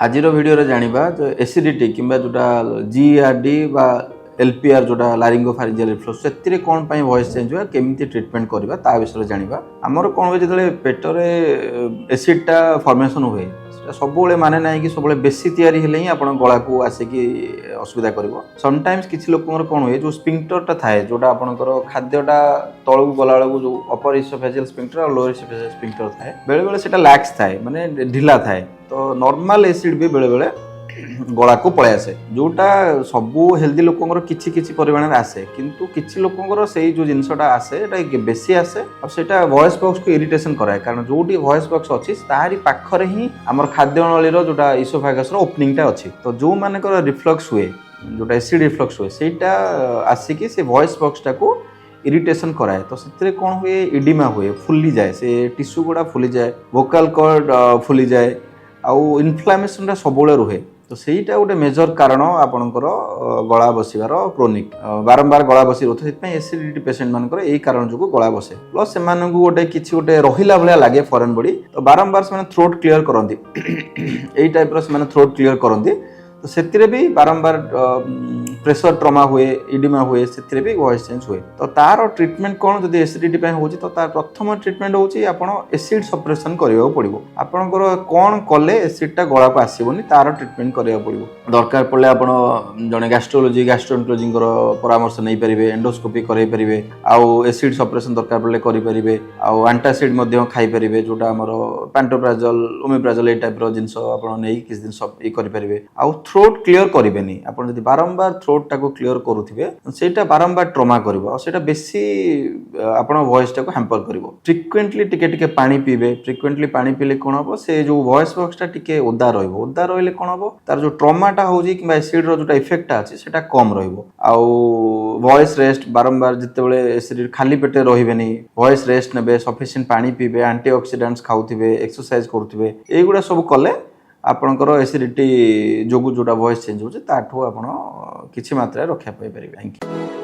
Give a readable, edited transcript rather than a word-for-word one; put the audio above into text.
आज भिडियो जानिबा जो एसिडिटी किंबा जोटा जीआरडी बा एलपीआर जोटा लारिंगोफारिंजियल रिफ्लक्स से कौन पाई वॉइस चेंज हुआ केमिति ट्रीटमेंट करबा ता विषय जानिबा हमर कोन होय जतले पेटरे एसिडटा फॉर्मेशन हुए सबुले माने नाही कि सबुले बेसी तयारी हेले ही आपण गला को आसे कि असुविधा करबो समटाइम्स किछि लोकंर कोन होय जो स्पिंक्टरटा थाए जोटा आपणकर खाद्यटा तळु गला वाला जो अपर इसोफेजियल स्पिंक्टर और लोअर इसोफेजियल स्पिंक्टर थाए बेले बेले सेटा लैक्स थाए माने ढिला थाए तो नॉर्मल एसिड भी बेले बेले गला को पळे आसे जोटा सबु हेल्दी लोकंर किछि किछि परिमाण रे आसे किंतु किछि लोकंर सेही जो जिंसटा आसे एटा बेसी आसे और सेटा वॉइस बॉक्स को इरिटेशन कराए कारण जोटी वॉइस बॉक्स अछि ताहारी पाखरे ही हमर खाद्य नळी रो जोटा इसोफेगस रो ओपनिंग टा अछि तो जो मानकर रिफ्लक्स हुए जोटा एसिड रिफ्लक्स हुए सेटा आसी कि से वॉइस बॉक्स टा को इरिटेशन कराए तो से कौन हुए इडिमा हुए फुली जाए से टिश्यू गुड़ा फुली जाए वोकल कॉर्ड फुली जाए आउ इन्फ्लामेशन टा सबुले रुहे तो सहीटा गोटे मेजर कारण आपणकर गला बसिबार क्रोनिक बारंबार गला बसी रोथे से एसिडिटी पेशेंट मानकर यही कारण जो गला बसे प्लस से गोटे किसी गोटे रहिला भलिया लागे फॉरेन बॉडी तो बारंबार से थ्रोट क्लियर करती यही टाइप रो थ्रोट क्लियर करती तो से भी बारंबार प्रेशर ट्रमा हुए इडिमा हुए से भी वॉइस चेंज हुए तो तार ट्रीटमेंट कौन जब एसिडिटी होची तो तार प्रथम ट्रीटमेंट होची आपण एसिड सप्रेशन करियो पड़िबो आपनकर कौन कले एसिडटा गला को आसीबोनी तार ट्रीटमेंट करियो पड़िबो दरकार पड़ले आपण जने गैस्ट्रोलॉजी गैस्ट्रोएंटरोलॉजी परामर्श नै परिबे एंडोस्कोपी करै परिबे आउ एसिड सप्रेशन दरकार पड़ले करि परिबे आउ एंटासिड मध्ये खाई परिबे जोटा हमर पैंटोप्राजोल ओमेप्राजोल ए टाइप रो जिंस आपण नै किस दिन सब ई करि परिबे आउ थ्रोट क्लियर करिबेनी आपण जदि बारंबार थ्रोट टाको क्लियर करूथिबे सेटा बारंबार ट्रमा करिवो और सेटा बेसी आपण वॉइस टाको हैम्पर करिवो फ्रीक्वेंटली टिके टिके पानी पीबे फ्रीक्वेंटली पानी पीले कोन हबो से जो वॉइस बॉक्स टा टिके ओदा रहले कोन हबो तार जो ट्रॉमाटा होजी कि एसिड रो जोटा इफेक्ट अछि सेटा कम रहइबो आउ वॉइस रेस्ट बारंबार जते बेले एसिड खाली पेटे रहिबेनी वॉइस रेस्ट नेबे सफिशिएंट पानी पीबे एंटीऑक्सीडेंट्स खाउथिबे एक्सरसाइज करूथिबे एगुडा सब कले आपणकर एसिडिटी जोगु जोटा वॉइस चेंज होचे ताठो आपण किछि मात्रा रखा पाई परिबे। Thank you.